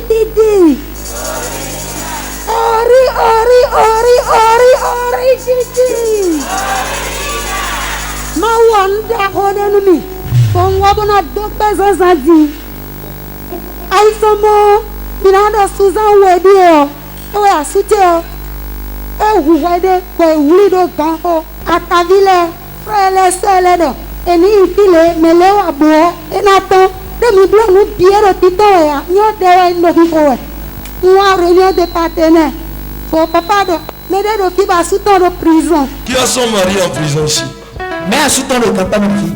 Didi. Ori Didi. Ma wanda honenumi. Bongwabona dokta zazadi. Aisomo binada Susan Wedio. Ewe asuteo. Wede ko wulido ganho atavile frele seledo eni ifile melewa bo enato demi blo nu biero tito ya nyo de no hifowe nwa réunion de partenaires for papa do mede do kiba suton de prison. Qui a son mari en prison ici? Mais à suton de papa non fi.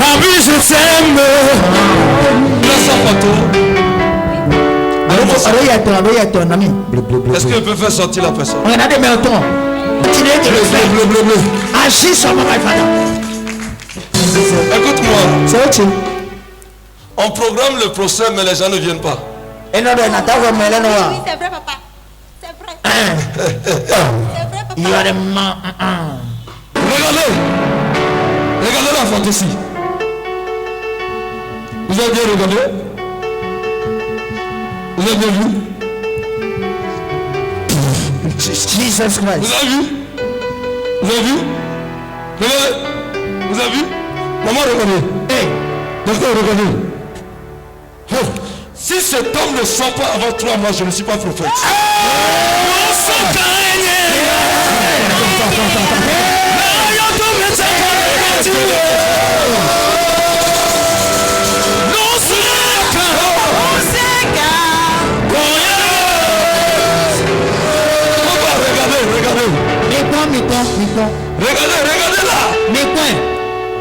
Ami, je t'aime. Laisse un photo. Est-ce qu'il peut faire sortir la personne? On a des mentons. Bleu. Agis sur mon frère. Écoute-moi. C'est autre. On programme le procès, mais les gens ne viennent pas. Et non, Oui, c'est vrai, papa. C'est vrai. il y a des mains. Regardez la photo ici. Vous avez bien regardé? Vous avez bien vu? Jesus Christ. Vous avez vu? Vous avez vu? Regardez. Vous avez vu? Maman, regardez. Hey. Docteur, regardez. Oh. Si cet homme ne sort pas avant 3 mois, je ne suis pas prophète. Regardez là.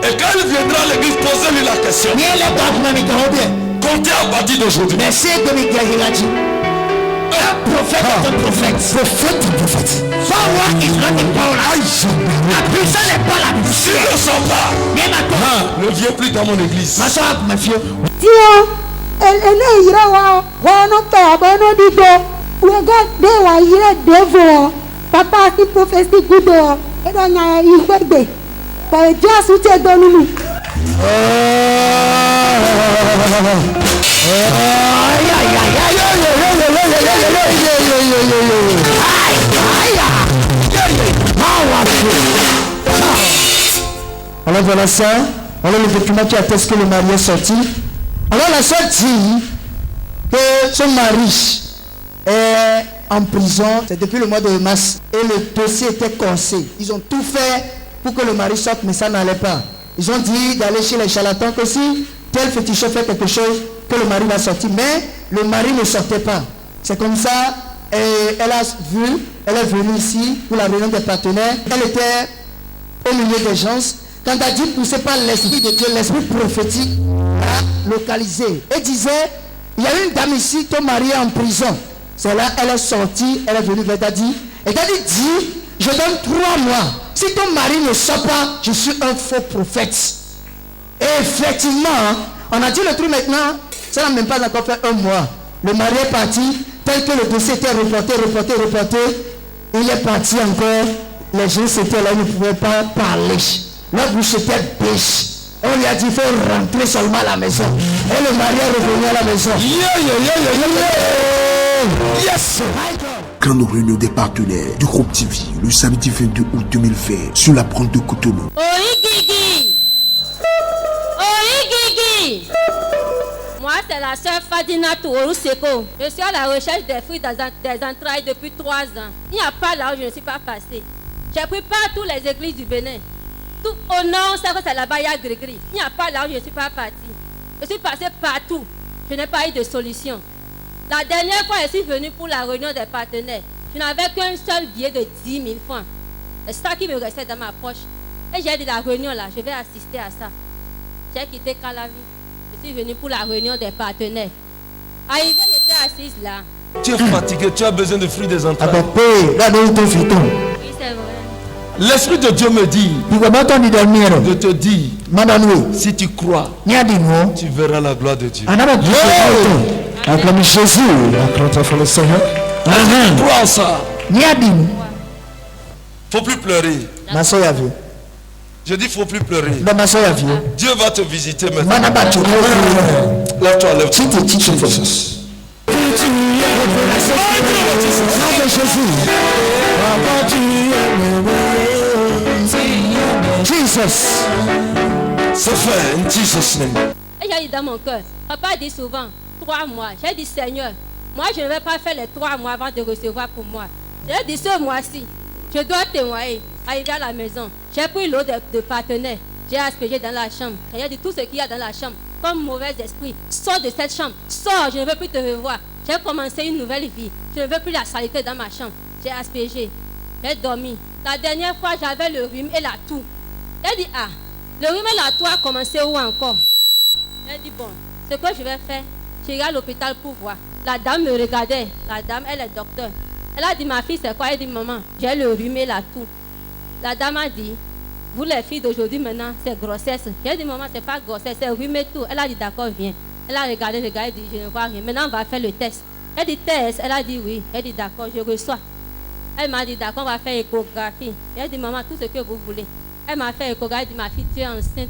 Et quand il viendra à l'église, posez-lui la question. Comptez à partir d'aujourd'hui. Un prophète est un prophète. Prophète. Someone is not a power. La puissance n'est pas la puissance. S'il ne sort pas, ne viens plus dans mon église. Ma soeur, ma fille. Tio, ene ira wa no pe abono dido. We got de wa ira devo. Papa si prophecy gudo. Edo nya igbegbe. Ba just ute donunu. Alors voilà ça. Alors le document qui atteste que le mari est sorti. Alors la soeur dit que son mari est en prison. C'est depuis le mois de mars. Et le dossier était corsé. Ils ont tout fait pour que le mari sorte, mais ça n'allait pas. Ils ont dit d'aller chez les charlatans que si tel féticheur fait quelque chose, que le mari va sortir. Mais le mari ne sortait pas. C'est comme ça. Et elle est venue ici pour la réunion des partenaires. Elle était au milieu des gens. Quand elle a dit poussé par l'esprit de Dieu, l'esprit prophétique a localisé. Et disait, il y a une dame ici, ton mari est en prison. C'est là, elle est sortie, elle est venue vers Daddy. Et Daddy dit, je donne 3 mois. Si ton mari ne sort pas, je suis un faux prophète. Et effectivement, on a dit le truc maintenant, ça n'a même pas encore fait 1 mois. Le mari est parti, tel que le dossier était reporté. Il est parti encore. Les gens étaient là, ils ne pouvaient pas parler. La bouche était bêche. On lui a dit, il faut rentrer seulement à la maison. Et le mari est revenu à la maison. Yes! Grande réunion des partenaires du groupe TV le samedi 22 août 2020 sur la Brande de Cotonou. Moi, c'est la sœur Fadina Tourou-Seko. Je suis à la recherche des fruits des entrailles depuis 3 ans. Il n'y a pas là où je ne suis pas passée. J'ai pris partout les églises du Bénin. Tout au nord, c'est là-bas, il y a Grégri. Il n'y a pas là où je ne suis pas partie. Je suis passée partout. Je n'ai pas eu de solution. La dernière fois, je suis venue pour la réunion des partenaires. Je n'avais qu'un seul billet de 10 000 francs. C'est ça qui me restait dans ma poche. Et j'ai dit, la réunion là, je vais assister à ça. J'ai quitté Calavi. Je suis venue pour la réunion des partenaires. Arrivé, j'étais assise là. Tu es fatigué, tu as besoin de fruits des entrailles. Oui, c'est vrai. L'Esprit de Dieu me dit de te dire, si tu crois, tu verras la gloire de Dieu. Acclamez Jésus. Acclamez le Seigneur. Tu crois en ça. Faut plus pleurer. Je dis, il ne faut plus pleurer. Dans ma soeur, vieux. Dieu va te visiter maintenant. Manaba, tu Lève-toi, lève-toi. Si tu es Jesus. Jesus. C'est fait, in Jesus' name. Et j'ai dit dans mon cœur, papa dit souvent, 3 mois. J'ai dit, Seigneur, moi je ne vais pas faire les 3 mois avant de recevoir pour moi. J'ai dit, ce mois-ci, je dois témoigner. Arrivé à la maison, j'ai pris l'eau de partenaire, j'ai aspergé dans la chambre. Et j'ai dit, tout ce qu'il y a dans la chambre, comme mauvais esprit, sors de cette chambre, sors, je ne veux plus te revoir. J'ai commencé une nouvelle vie, je ne veux plus la saleté dans ma chambre. J'ai aspergé, j'ai dormi. La dernière fois, j'avais le rhume et la toux. J'ai dit, ah, le rhume et la toux a commencé où encore? J'ai dit, bon, ce que je vais faire, j'irai à l'hôpital pour voir. La dame me regardait, la dame, elle est docteur. Elle a dit, ma fille, c'est quoi? Elle dit, maman, j'ai le rhume et la toux. La dame a dit, vous les filles d'aujourd'hui maintenant, c'est grossesse. J'ai dit, maman, c'est pas grossesse, c'est rhume et tout. Elle a dit, d'accord, viens. Elle a regardé, elle dit, je ne vois rien. Maintenant, on va faire le test. Elle dit, test? Elle a dit, oui. Elle dit, d'accord, je reçois. Elle m'a dit, d'accord, on va faire échographie. J'ai dit, maman, tout ce que vous voulez. Elle m'a fait échographie, elle dit, ma fille, tu es enceinte.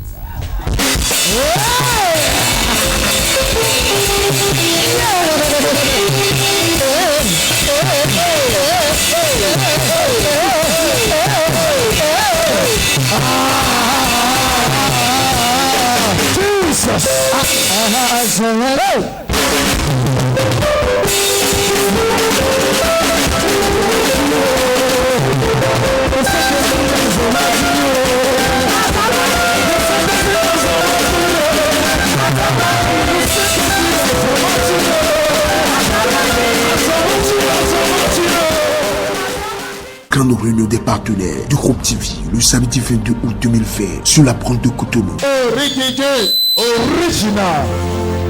Grande réunion des partenaires du groupe TV le samedi 22 août 2020 sur la prendre de Cotonou. Original.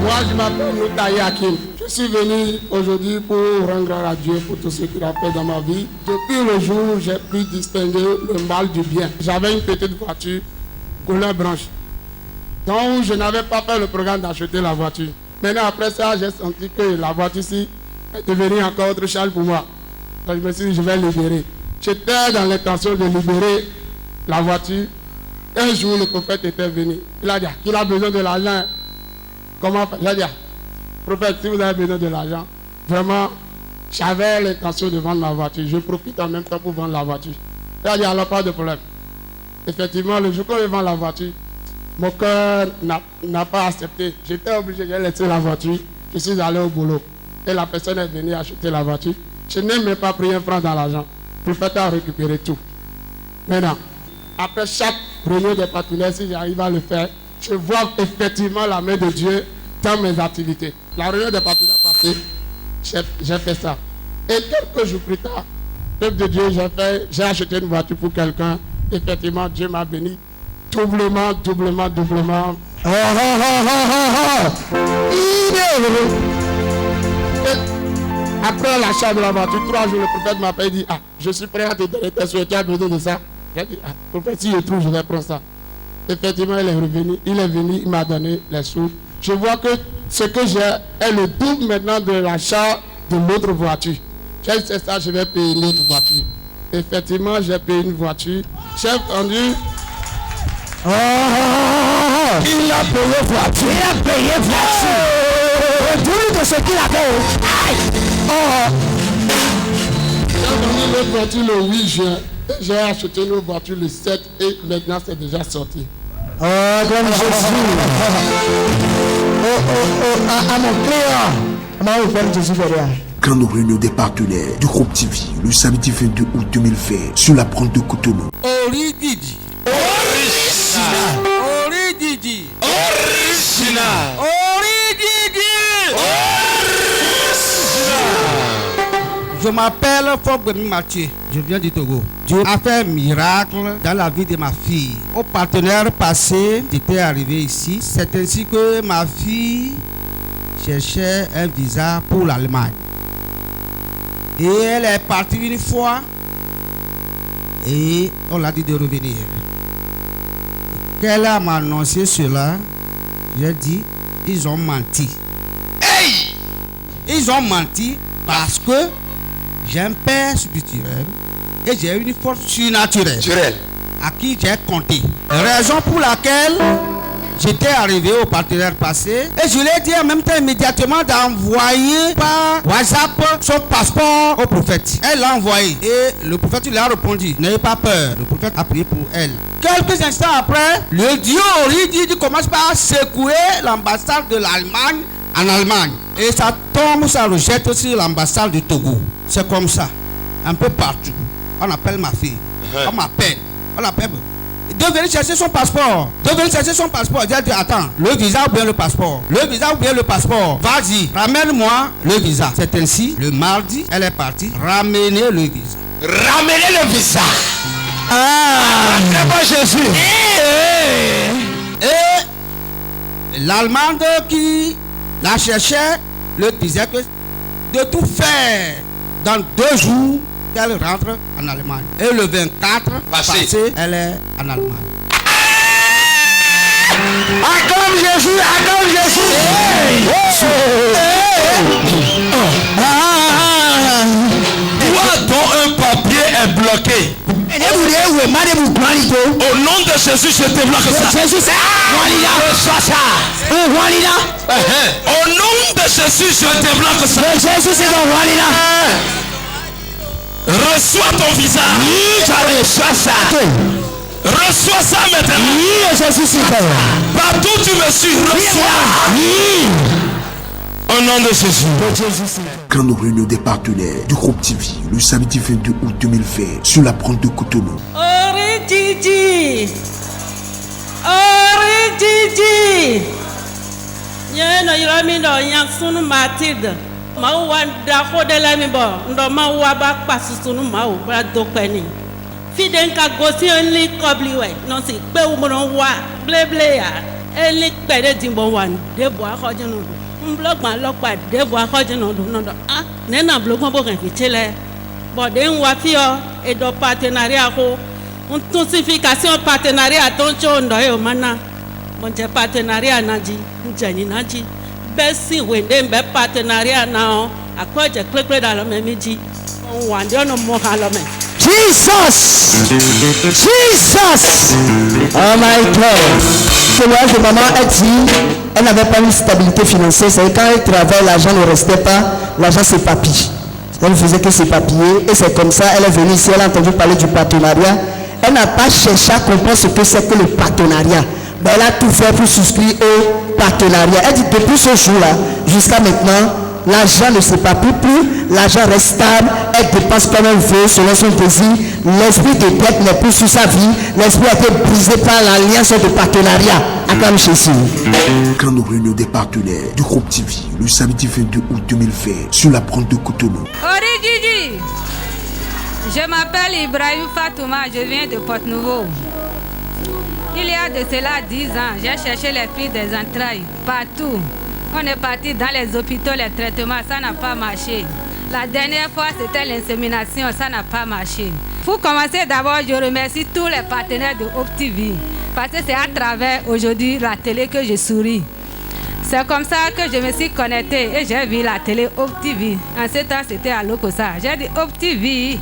Moi, je m'appelle Noutaye Hakim. Je suis venu aujourd'hui pour rendre grâce à Dieu pour tout ce qu'il a fait dans ma vie. Depuis le jour où j'ai pu distinguer le mal du bien. J'avais une petite voiture, couleur blanche. Donc, je n'avais pas fait le programme d'acheter la voiture. Maintenant, après ça, j'ai senti que la voiture-ci est devenue encore autre charge pour moi. Donc, je me suis dit, je vais libérer. J'étais dans l'intention de libérer la voiture. Un jour, le prophète était venu. Il a dit qu'il a besoin de l'argent. Comment faire? J'ai dit, prophète, si vous avez besoin de l'argent, vraiment, j'avais l'intention de vendre ma voiture. Je profite en même temps pour vendre la voiture. Il a dit, alors pas de problème. Effectivement, le jour où je vends la voiture, mon cœur n'a pas accepté. J'étais obligé de laisser la voiture. Je suis allé au boulot. Et la personne est venue acheter la voiture. Je n'ai même pas pris un franc dans l'argent. Le prophète a récupéré tout. Maintenant, après chaque réunion des partenaires, si j'arrive à le faire, je vois effectivement la main de Dieu dans mes activités. La réunion des partenaires passée, j'ai fait ça. Et quelques jours plus tard, peuple de Dieu, j'ai acheté une voiture pour quelqu'un. Effectivement, Dieu m'a béni. Doublement. Après l'achat de la voiture, 3 jours, le prophète m'a appelé et dit, ah, je suis prêt à te donner tes souhaits, tu as besoin de ça. J'ai dit, ah, prophète, si je trouve, je vais prendre ça. Effectivement, il est venu, il m'a donné les sous. Je vois que ce que j'ai est le double maintenant de l'achat de l'autre voiture. J'ai dit, c'est ça, je vais payer l'autre voiture. Effectivement, j'ai payé une voiture. J'ai vendu. Il a payé voiture. Tout de ce qu'il a fait. J'ai vendu l'autre voiture le 8 juin. J'ai acheté une voiture le 7 et maintenant c'est déjà sorti. Oh, comme Jésus. À mon cœur. Jésus derrière. Grande réunion des partenaires du groupe TV le samedi 22 août 2020 sur la prendre de Cotonou. Orididi. Je m'appelle Fogbemi Mathieu, je viens du Togo. Dieu a fait un miracle dans la vie de ma fille. Au partenaire passé, j'étais arrivé ici. C'est ainsi que ma fille cherchait un visa pour l'Allemagne. Et elle est partie une fois et on l'a dit de revenir. Qu'elle m'a annoncé cela, j'ai dit, ils ont menti. Hey! Ils ont menti parce que j'ai un père spirituel et j'ai une force surnaturelle. à qui j'ai compté. Raison pour laquelle j'étais arrivé au partenaire passé et je lui ai dit en même temps immédiatement d'envoyer par WhatsApp son passeport au prophète. Elle l'a envoyé et le prophète lui a répondu, n'ayez pas peur, le prophète a prié pour elle. Quelques instants après, le dieu Oridi commence par secouer l'ambassade de l'Allemagne en Allemagne. Et ça tombe, ça rejette sur l'ambassade du Togo. C'est comme ça, un peu partout. On appelle ma fille, on m'appelle, de venir chercher son passeport. J'ai dit, attends, le visa ou bien le passeport? Vas-y, ramène-moi le visa. C'est ainsi, le mardi, elle est partie ramener le visa. Ramenez-moi Jésus. Et l'Allemande qui la cherchait le disait que de tout faire dans 2 jours qu'elle rentre en Allemagne. Et le 24 passé, elle est en Allemagne. Acclame Jésus. Toi dont un papier est bloqué. Au nom de Jésus, je débloque ça. Reçois ça. Au nom de Jésus, je débloque ça. Reçois ton visa. Reçois ça maintenant. Partout où tu me suis, reçois. Au nom de Jésus. Grande réunion des partenaires du groupe TV le samedi 22 août 2020 sur la Pointe de Cotonou. Origidi. Nyeno yirami no yansunu Matilde. Mau wanda kodela mi bo. Ndo mau waba pasunu mau bra dokpeni. Fiden ka gosi only kobliwe. Non si pe umono wa bleble ya. Eli pede dimbo wan. Debo akojunu. Blogman lokpa debo akojunu no. Ah, nena blogman bo kan fichele. Bode nwa fio et de partenariat ko. Une intensification partenariat toncho ndo yo mana. Monje partenariat naji, njani naji. Besi wende mbe partenariat na akoje klekle dans le même dit. On wande no mo halome. Jesus! Oh my God! Ce voyage de maman a dit, elle n'avait pas une stabilité financière. C'est quand elle travaille, l'argent ne restait pas, l'argent s'épapille. Elle ne faisait que s'épapier et c'est comme ça, elle est venue ici, elle a entendu parler du partenariat. Elle n'a pas cherché à comprendre ce que c'est que le partenariat. Mais elle a tout fait pour souscrire au partenariat. Elle dit depuis ce jour-là, jusqu'à maintenant, l'argent ne s'épapille plus, l'argent reste stable, elle dépense comme elle veut, selon son désir. L'esprit de dette n'est plus sur sa vie, l'esprit a été brisé par l'alliance de partenariat. Acclame Jésus. Grande réunion des partenaires du groupe TV le samedi 22 août 2020 sur la Pointe de Cotonou. Origidi. Je m'appelle Ibrahim Fatouma, je viens de Port-Nouveau. Il y a de cela 10 ans, j'ai cherché les fruits des entrailles partout. On est parti dans les hôpitaux, les traitements, ça n'a pas marché. La dernière fois, c'était l'insémination, ça n'a pas marché. Pour commencer, d'abord, je remercie tous les partenaires de Hope TV. Parce que c'est à travers aujourd'hui la télé que je souris. C'est comme ça que je me suis connectée et j'ai vu la télé Hope TV. En ce temps, c'était à Lokosa. J'ai dit Hope TV.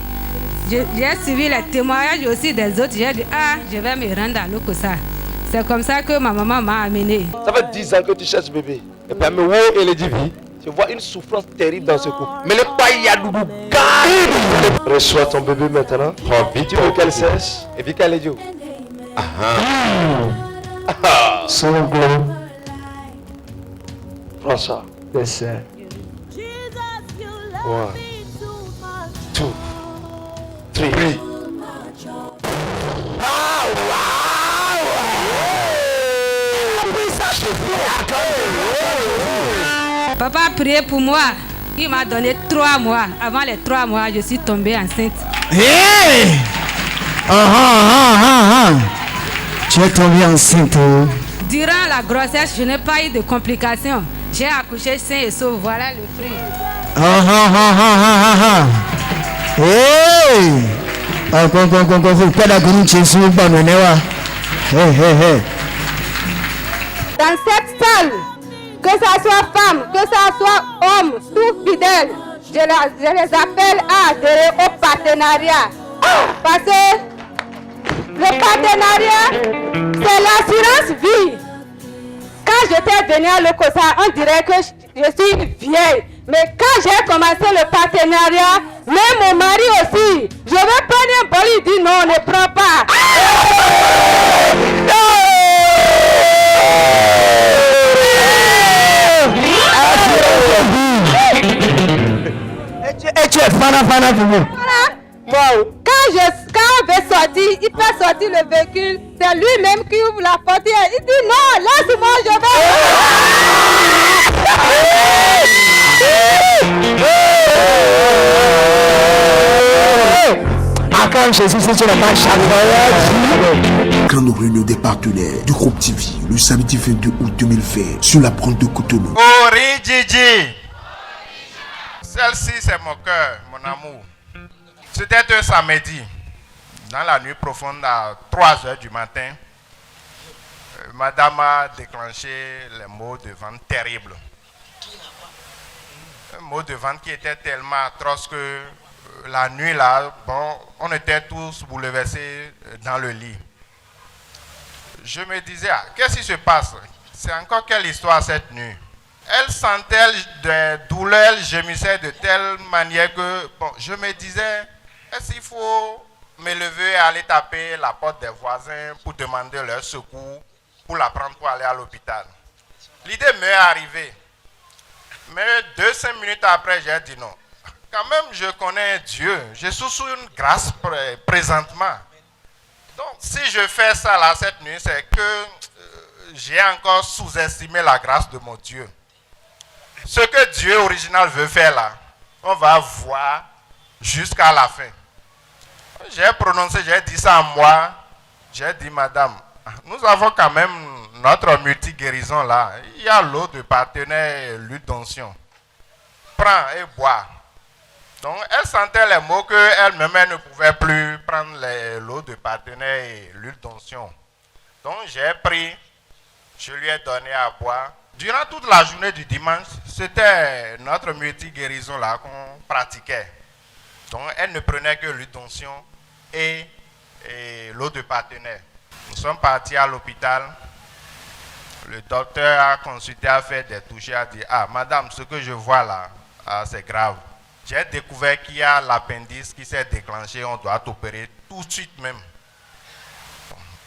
J'ai suivi les témoignages aussi des autres. J'ai dit, je vais me rendre à Lokosa. C'est comme ça que ma maman m'a amené. Ça fait 10 ans que tu cherches bébé. Et puis, et le divi, je vois une souffrance terrible dans ce couple. Mais le païadoudou, reçois ton bébé maintenant. Tu veux qu'elle sèche et puis qu'elle est Dieu. Son glow. Prends ça. Descends. 1, 2, 3. Papa a prié pour moi. Il m'a donné 3 mois. Avant les 3 mois, je suis tombée enceinte. Hey! Tu es tombée enceinte. Durant la grossesse, je n'ai pas eu de complications. J'ai accouché sain et sauf. Voilà le fruit. Hey! Dans cette salle, que ça soit femme, que ça soit homme, tout fidèle, je les appelle à adhérer au partenariat. Parce que Le partenariat, c'est l'assurance vie. Quand j'étais venue à l'Okosa, on dirait que je suis une vieille. Mais quand j'ai commencé le partenariat, même mon mari aussi, je vais prendre un bol, il dit non, ne prends pas. Et tu es fana pour vous. Bon, quand on veut sortir, il peut sortir le véhicule, c'est lui-même qui ouvre la portière. Il dit non, laisse-moi, je Acclame Jésus si tu n'as pas chaque Grande réunion des partenaires du groupe TV le samedi 22 août 2020 sur la pointe de Cotonou. Ori Gigi. Celle-ci, c'est mon cœur, mon amour. C'était un samedi, dans la nuit profonde, à 3h du matin. Madame a déclenché les maux de ventre terribles. Un mot de ventre qui était tellement atroce que la nuit là, bon, on était tous bouleversés dans le lit. Je me disais, ah, qu'est-ce qui se passe? C'est encore quelle histoire cette nuit? Elle sentait des douleurs, elle gémissait de telle manière que, bon, je me disais, est-ce qu'il faut me lever et aller taper la porte des voisins pour demander leur secours, pour la prendre pour aller à l'hôpital? L'idée m'est arrivée. Mais 2-5 minutes après, j'ai dit non. Quand même, je connais Dieu. Je suis sous une grâce présentement. Donc, si je fais ça là cette nuit, c'est que j'ai encore sous-estimé la grâce de mon Dieu. Ce que Dieu original veut faire là, on va voir jusqu'à la fin. J'ai prononcé, j'ai dit ça à moi. J'ai dit, madame, nous avons quand même notre multi-guérison là. Il y a l'eau de partenaire et l'huile d'onction. Prends et bois. Donc, elle sentait les mots qu'elle-même ne pouvait plus prendre l'eau de partenaire et l'huile d'onction. Donc, j'ai pris, je lui ai donné à boire. Durant toute la journée du dimanche, c'était notre multi-guérison là qu'on pratiquait. Donc, elle ne prenait que l'huile d'onction et l'eau de partenaire. Nous sommes partis à l'hôpital. Le docteur a consulté, a fait des touchés, a dit, ah, madame, ce que je vois là, ah, c'est grave. J'ai découvert qu'il y a l'appendice qui s'est déclenché, on doit t'opérer tout de suite même.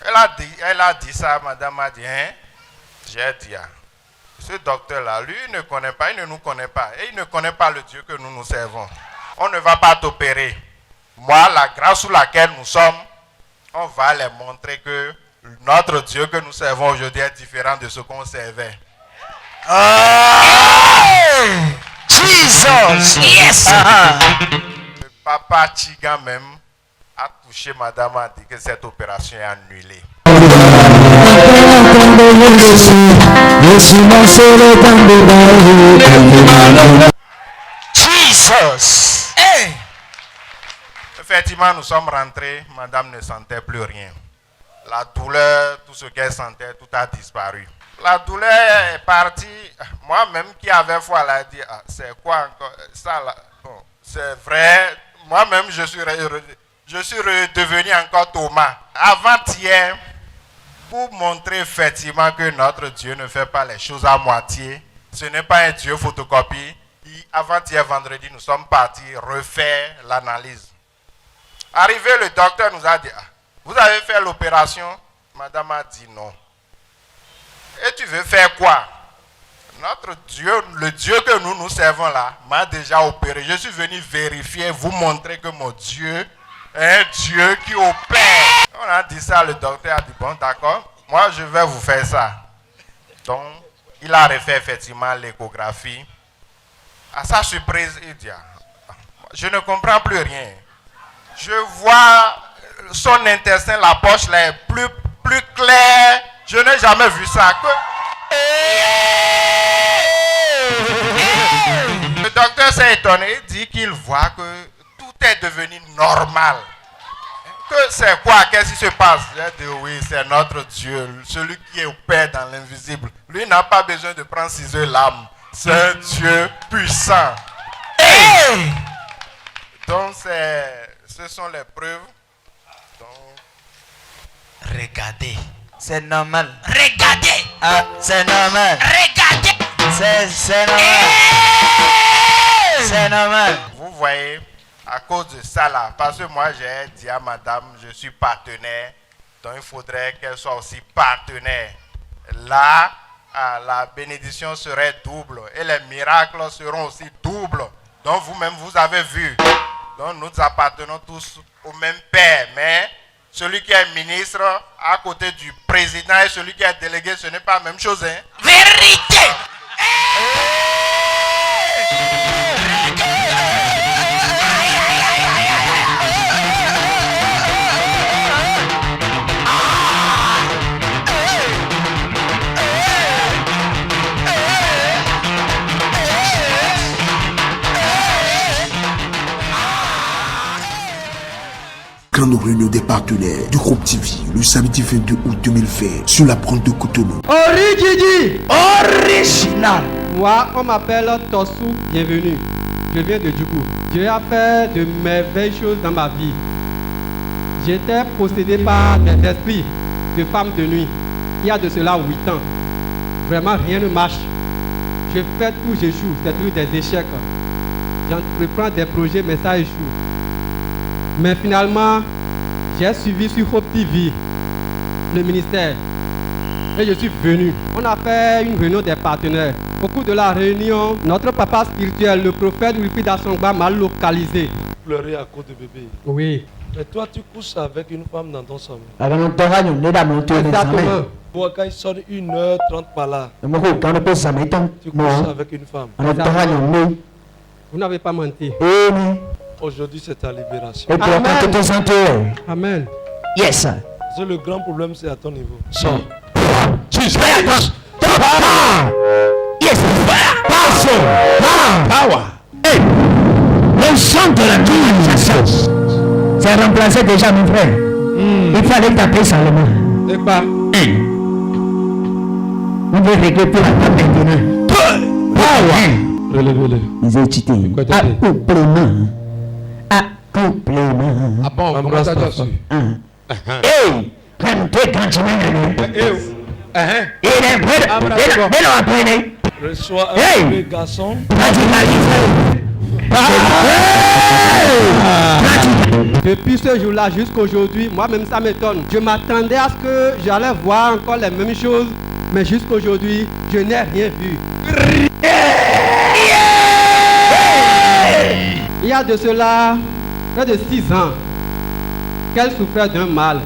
Elle a dit ça, madame a dit, hein? J'ai dit, ah, ce docteur-là, lui, il ne connaît pas, il ne nous connaît pas. Et il ne connaît pas le Dieu que nous servons. On ne va pas t'opérer. Moi, la grâce sous laquelle nous sommes, on va les montrer que notre Dieu que nous servons aujourd'hui est différent de ce qu'on servait. Jesus! Yes! Le papa Chiga même a touché madame, a dit que cette opération est annulée. Jesus! Hey! Effectivement, nous sommes rentrés, madame ne sentait plus rien. La douleur, tout ce qu'elle sentait, tout a disparu. La douleur est partie. Moi-même qui avais foi, elle a dit, ah, c'est quoi encore ça là? Bon, c'est vrai. Moi-même, je suis redevenu encore Thomas. Avant-hier, pour montrer effectivement que notre Dieu ne fait pas les choses à moitié. Ce n'est pas un Dieu photocopie. Avant-hier, vendredi, nous sommes partis refaire l'analyse. Arrivé, le docteur nous a dit, ah, vous avez fait l'opération? Madame a dit non. Et tu veux faire quoi? Notre Dieu, le Dieu que nous servons là, m'a déjà opéré. Je suis venu vérifier, vous montrer que mon Dieu est un Dieu qui opère. On a dit ça, le docteur a dit, bon d'accord, moi je vais vous faire ça. Donc, il a refait effectivement l'échographie. À sa surprise, il dit, je ne comprends plus rien. Je vois son intestin, la poche là est plus claire. Je n'ai jamais vu ça. Le docteur s'est étonné, il dit qu'il voit que tout est devenu normal. Que c'est quoi? Qu'est-ce qui se passe? J'ai dit oui, c'est notre Dieu, celui qui opère dans l'invisible. Lui n'a pas besoin de prendre ciseaux l'âme. C'est un Dieu puissant. Donc ce sont les preuves. Donc, Regardez. C'est normal. Regardez. Ah, c'est normal. Regardez. C'est normal. C'est normal. Vous voyez, à cause de ça là, parce que moi j'ai dit à madame, je suis partenaire, donc il faudrait qu'elle soit aussi partenaire. Là, la bénédiction serait double et les miracles seront aussi doubles. Donc vous-même, vous avez vu. Donc nous appartenons tous au même Père, mais celui qui est ministre à côté du président et celui qui est délégué, ce n'est pas la même chose. Hein? Vérité. Grande réunion des partenaires du groupe TV le samedi 22 août 2020 sur la prendre de Cotonou. Original. Moi, on m'appelle Tossou, bienvenue. Je viens de Djougou. Dieu a fait de merveilleuses choses dans ma vie. J'étais possédé par des esprits de femmes de nuit. Il y a de cela 8 ans. Vraiment, rien ne marche. Je fais tout, j'échoue. C'est toujours des échecs. J'entreprends des projets, mais ça échoue. Mais finalement, j'ai suivi sur Hope TV le ministère et je suis venu. On a fait une réunion des partenaires. Au cours de la réunion, notre papa spirituel, le prophète Wilfried Assongba, m'a localisé. Pleurer à cause de bébé. Oui. Mais toi, tu couches avec une femme dans ton sommeil. Exactement. Moi, quand il sonne 1h30 par là, tu couches avec une femme. Vous n'avez pas menti. Aujourd'hui, c'est ta libération. Amen. Amen. Yes. C'est le grand problème, c'est à ton niveau. Sors. Yes. Power. Hey. Le sang de la vie. C'est remplacé déjà, mon frère. Il fallait taper seulement. Et pas. On veut régler pour la table maintenant. Power. Relevez-le. Ils ont cheaté. Accouplement. Accouplement. Ah bon, embrasse ta femme. Hey! Quand tu il est prêt. Reçois un bébé garçon. Depuis ce jour-là jusqu'aujourd'hui, moi-même ça m'étonne. Je m'attendais à ce que j'allais voir encore les mêmes choses, mais jusqu'aujourd'hui, je n'ai rien vu. Il y a de cela près de 6 ans qu'elle souffrait d'un mal.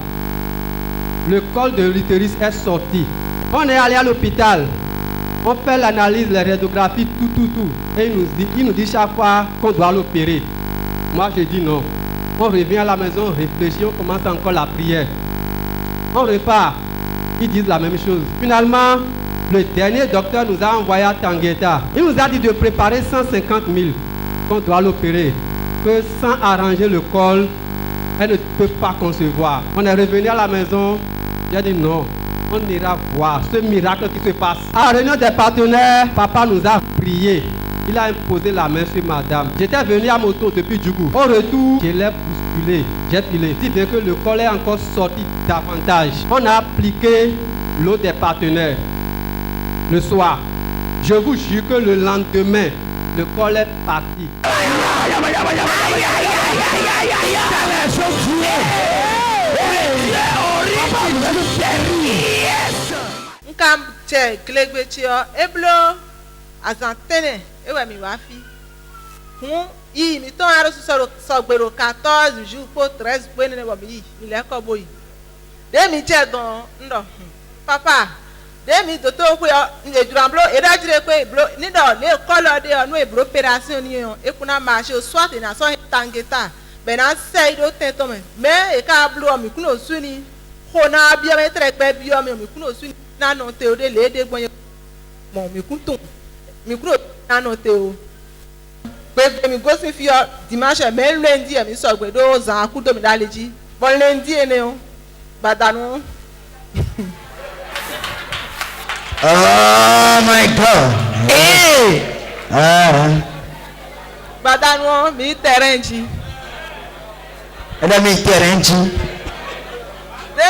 Le col de l'utérus est sorti. On est allé à l'hôpital. On fait l'analyse, les radiographies, tout. Et il nous dit chaque fois qu'on doit l'opérer. Moi, je dis non. On revient à la maison, on réfléchit, on commence encore la prière. On repart. Ils disent la même chose. Finalement, le dernier docteur nous a envoyé à Tangueta. Il nous a dit de préparer 150 000 qu'on doit l'opérer. Que sans arranger le col, elle ne peut pas concevoir. On est revenu à la maison. J'ai dit non. On ira voir ce miracle qui se passe. À la réunion des partenaires, papa nous a prié. Il a imposé la main sur madame. J'étais venu à moto depuis Djougou. Au retour, je l'ai bousculé. J'ai filé. Si bien que le col est encore sorti davantage. On a appliqué l'eau des partenaires. Le soir, je vous jure que le lendemain, le col est parti. Nkam tche glegbe tchio eblo azantene ewe mi wafi yi mi ton aro so gbero 14 jours po 13 po nene bo mi le ko boyi de mi tche don ndo papa de mi do to ko e duramblo e dajire ko eblo ni do le kolo de onu eblo operation ni e kuna marché o soit na so Tangueta bena sei do tento me e ka blo mi kuno suni kona bia me trekpe bia mi kuno suni na no te o de le de gbon mo mi kun ton mi kuno na no te o pe mi go sin fi dimanche me lundi mi so gbe do zan ku do mi daleji bon lundi ene o badanu. Oh my God. Hey. Badanu mi terenji. Ela mi terenji.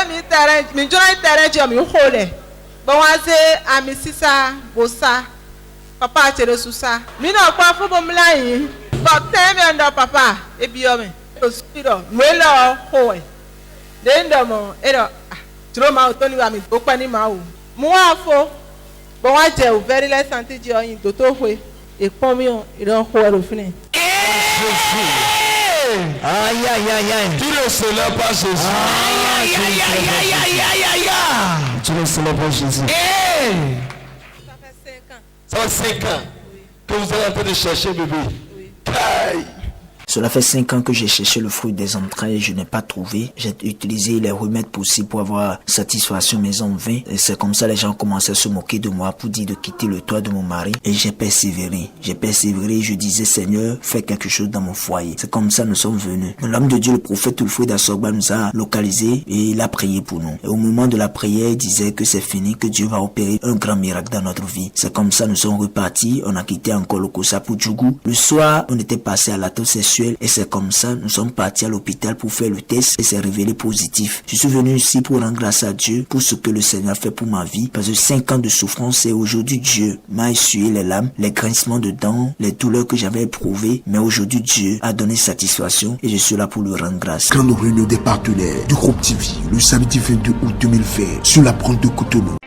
mi terrain mi join terrain jọ mi hole bọ́n wá ṣe àmì sísá bòsá papa àti eréṣùsá mi náà pa fún bomila yìí bọ́ tẹ́mi ọ̀dọ̀ papa ebi ọmọ òsùpìrọ̀ mẹ́lẹ̀ ọ̀hún ẹ̀ lẹ́yìn dọ̀mọ̀ ẹ̀rọ tìrọ̀ máa tó níwà mi tó pẹ́ ní màá wò mú wá fo bọ́n wá jẹ́ ò very less than tíjì ọyìn tó tó hwe èpọ́n mi ìrọ̀ ọ̀hún ẹ̀rọ fún ẹ̀. Aïe aïe aïe aïe. Tu ne célèbres pas Jésus. Aïe aïe aïe aïe aïe aïe aïe aïe. Tu ne célèbres pas Jésus. Ça fait 5 ans. Ça fait 5 ans que vous êtes en train de chercher bébé. Aïe. Cela fait 5 ans que j'ai cherché le fruit des entrailles et je n'ai pas trouvé. J'ai utilisé les remèdes possibles pour avoir satisfaction mes hommes vains. Et c'est comme ça les gens commençaient à se moquer de moi pour dire de quitter le toit de mon mari. Et j'ai persévéré. Je disais Seigneur, fais quelque chose dans mon foyer. C'est comme ça nous sommes venus. L'homme de Dieu, le prophète Ulfoued Assogba nous a localisés et il a prié pour nous. Et au moment de la prière, il disait que c'est fini, que Dieu va opérer un grand miracle dans notre vie. C'est comme ça nous sommes repartis. On a quitté encore le Kosa pour Djougou. Le soir, on était passé à la table sexuelle. Et c'est comme ça, nous sommes partis à l'hôpital pour faire le test et c'est révélé positif. Je suis venu ici pour rendre grâce à Dieu pour ce que le Seigneur fait pour ma vie. Parce que 5 ans de souffrance et aujourd'hui Dieu m'a essuyé les larmes, les grincements de dents, les douleurs que j'avais éprouvées. Mais aujourd'hui Dieu a donné satisfaction et je suis là pour lui rendre grâce. Grande réunion des partenaires du groupe TV le samedi 22 août 2020 sur la Brande de Cotonou.